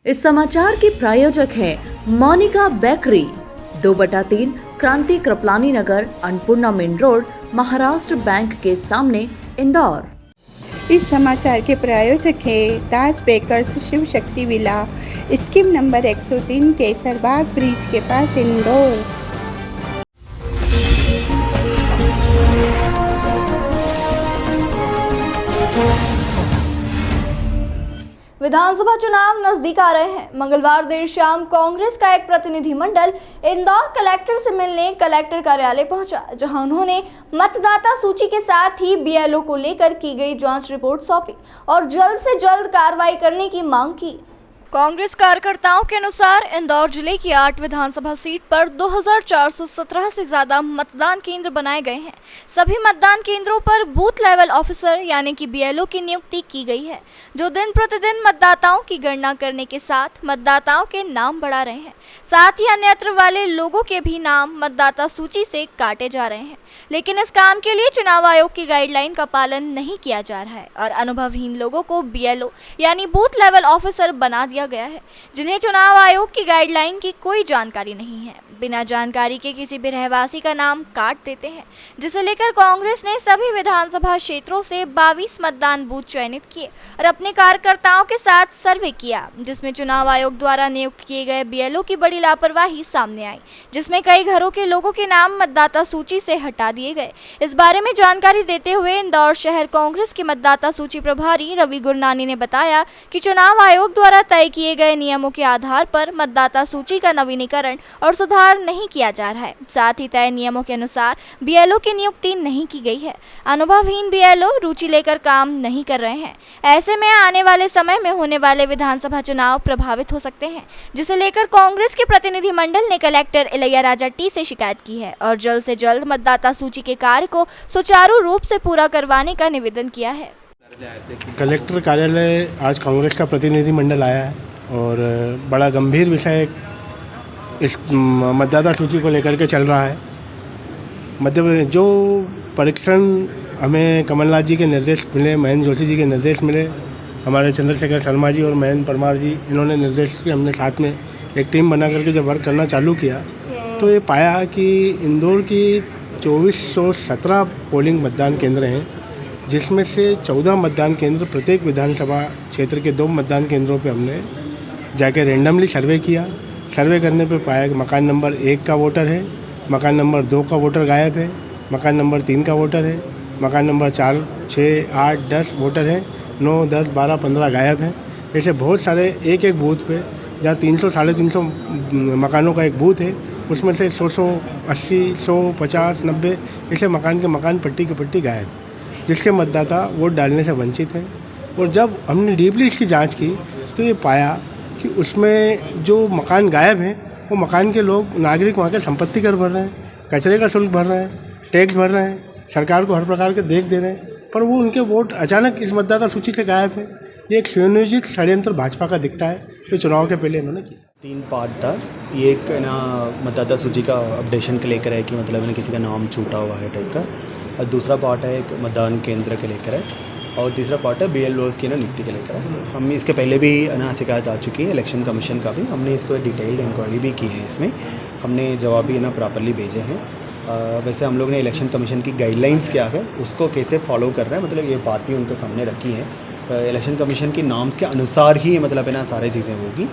इस समाचार के प्रायोजक हैं Monika bakery, 2/3 Kranti Kripalani Nagar, Annapurna main road, Maharashtra bank के सामने, इंदौर। इस समाचार के प्रायोजक हैं दास bakers Shiv Shakti villa, scheme number 103 Kesarbagh bridge के पास, इंदौर। विधानसभा चुनाव नजदीक आ रहे हैं। मंगलवार देर शाम कांग्रेस का एक प्रतिनिधिमंडल इंदौर कलेक्टर से मिलने कलेक्टर कार्यालय पहुंचा, जहां उन्होंने मतदाता सूची के साथ ही बीएलओ को लेकर की गई जांच रिपोर्ट सौंपी और जल्द से जल्द कार्रवाई करने की मांग की। कांग्रेस कार्यकर्ताओं के अनुसार इंदौर जिले की 8 विधानसभा सीट पर 2417 से ज्यादा मतदान केंद्र बनाए गए हैं। सभी मतदान केंद्रों पर बूथ लेवल ऑफिसर यानी कि बीएलओ की नियुक्ति की गई है, जो दिन प्रतिदिन मतदाताओं की गणना करने के साथ मतदाताओं के नाम बढ़ा रहे हैं। साथ ही अन्यत्र वाले लोगों के भी नाम मतदाता सूची से काटे जा रहे हैं, लेकिन इस काम के लिए चुनाव आयोग की गाइडलाइन का पालन नहीं किया जा रहा है और अनुभवहीन लोगों को बीएलओ यानी बूथ लेवल ऑफिसर बना दिया गया है, जिन्हें चुनाव आयोग की गाइडलाइन की कोई जानकारी नहीं है। बिना जानकारी के किसी भी रहवासी का नाम काट देते हैं, जिसे लेकर कांग्रेस ने सभी विधानसभा क्षेत्रों से 22 मतदान बूथ चयनित किए और अपने कार्यकर्ताओं के साथ सर्वे किया, जिसमें चुनाव आयोग द्वारा नियुक्त किए गए बीएलओ की बड़ी लापरवाही सामने आई, जिसमें कई घरों के लोगों के नाम मतदाता सूची से हटा दिए गए। इस बारे में जानकारी देते हुए इंदौर शहर कांग्रेस के मतदाता सूची प्रभारी रवि गुरनानी ने बताया कि चुनाव आयोग द्वारा तय किए गए नियमों के आधार पर मतदाता सूची का नवीनीकरण और सुधार नहीं किया जा रहा है। साथ ही तय नियमों के अनुसार बीएलओ की नियुक्ति नहीं की गई है। अनुभवहीन बीएलओ रुचि लेकर काम नहीं कर रहे हैं। ऐसे में आने वाले समय में होने वाले विधानसभा चुनाव प्रभावित हो सकते हैं, जिसे लेकर कांग्रेस के प्रतिनिधिमंडल ने कलेक्टर इलैया राजा टी से शिकायत की है और जल्द से जल्द मतदाता सूची के कार्य को सुचारू रूप से पूरा करवाने का निवेदन किया है। कलेक्टर कार्यालय आज कांग्रेस का प्रतिनिधिमंडल आया है और बड़ा गंभीर विषय इस मतदाता सूची को लेकर के चल रहा है। मध्य प्रदेश जो परीक्षण हमें कमलनाथ जी के निर्देश मिले, महेंद्र जोशी जी के निर्देश मिले, हमारे चंद्रशेखर शर्मा जी और महेंद्र परमार जी, इन्होंने निर्देश किए। हमने साथ में एक टीम बना करके जब वर्क करना चालू किया तो ये पाया कि इंदौर की 2417 पोलिंग मतदान केंद्र हैं, जिसमें से 14 मतदान केंद्र प्रत्येक विधानसभा क्षेत्र के 2 मतदान केंद्रों पे हमने जाके रेंडमली सर्वे किया। सर्वे करने पे पाया कि मकान नंबर 1 का वोटर है, मकान नंबर 2 का वोटर गायब है, मकान नंबर 3 का वोटर है, मकान नंबर 4, 6, 8, 10 वोटर है, 9, 10, 12, 15 गायब हैं। ऐसे बहुत सारे एक एक बूथ पे, जहाँ 300 साढ़े 300 मकानों का एक बूथ है, उसमें से 100, 80, 100, 50, 90 ऐसे मकान के मकान पट्टी की पट्टी गायब, जिसके मतदाता वोट डालने से वंचित हैं। और जब हमने डीपली इसकी जांच की तो ये पाया कि उसमें जो मकान गायब हैं वो मकान के लोग, नागरिक वहाँ के संपत्ति कर भर रहे हैं, कचरे का शुल्क भर रहे हैं, टैक्स भर रहे हैं, सरकार को हर प्रकार के देख दे रहे हैं, पर वो उनके वोट अचानक इस मतदाता सूची से गायब है। ये एक सुनियोजित षड्यंत्र भाजपा का दिखता है, जो चुनाव के पहले इन्होंने किया। 3 पार्ट था। ये एक ना मतदाता सूची का अपडेशन के लेकर है कि मतलब किसी का नाम छूटा हुआ है टाइप का, और दूसरा पार्ट है एक मतदान केंद्र के लेकर है, और तीसरा पार्ट है बीएलओज़ की ना नियुक्ति के लेकर है। हम इसके पहले भी ना शिकायत आ चुकी है इलेक्शन कमीशन का भी, हमने इसको डिटेल्ड इंक्वायरी भी की है। इसमें हमने जवाब भी ना प्रॉपरली भेजे हैं। वैसे हम लोग ने इलेक्शन कमीशन की गाइडलाइंस क्या है उसको कैसे फॉलो कर रहे हैं, मतलब ये बात भी उनके सामने रखी है। इलेक्शन कमीशन की नॉर्म्स के अनुसार ही मतलब है ना सारी चीज़ें होगी।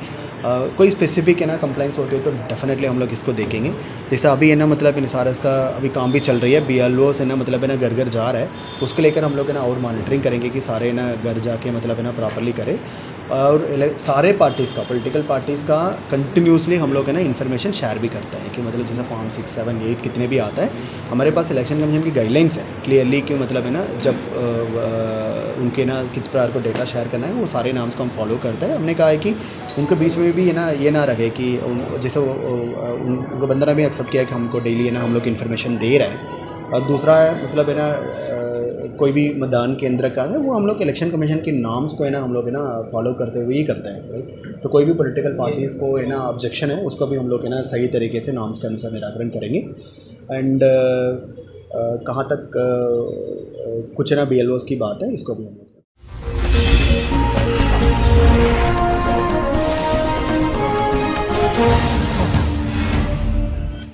कोई स्पेसिफिक है ना कंप्लेंट्स होती है तो डेफिनेटली हम लोग इसको देखेंगे। जैसे अभी है ना मतलब इन सारा इसका अभी काम भी चल रही है, बीएलओ से ना मतलब है ना घर घर जा रहा है, उसको लेकर हम लोग है ना और मॉनिटरिंग करेंगे कि सारे ना घर जाके मतलब है ना प्रॉपरली करें। और सारे पार्टीज़ का, पॉलिटिकल पार्टीज़ का कंटिन्यूसली हम लोग है ना इन्फॉर्मेशन शेयर भी करते हैं कि मतलब जैसे फॉर्म 6, 7, 8 कितने भी आता है, हमारे पास इलेक्शन कमीशन की गाइडलाइंस है क्लियरली कि मतलब है ना जब उनके ना किस प्रकार को डेटा शेयर करना है वो सारे नाम्स को हम फॉलो करते हैं। हमने कहा है कि उनके बीच में भी है ना ये ना रहे कि जैसे उनको बंदर भी एक्सेप्ट किया कि हमको डेली है ना हम लोग इन्फॉर्मेशन दे रहे हैं। और दूसरा है मतलब है ना कोई भी मतदान केंद्र का है वो हम लोग इलेक्शन कमीशन के नॉर्म्स को है ना हम लोग है ना फॉलो करते हुए ही करते हैं। तो कोई भी पॉलिटिकल पार्टीज़ को है ना ऑब्जेक्शन है उसको भी हम लोग है ना सही तरीके से नॉर्म्स के अनुसार निराकरण करेंगे। एंड कहाँ तक कुछ ना बीएलओज़ की बात है, इसको भी हम लोग है।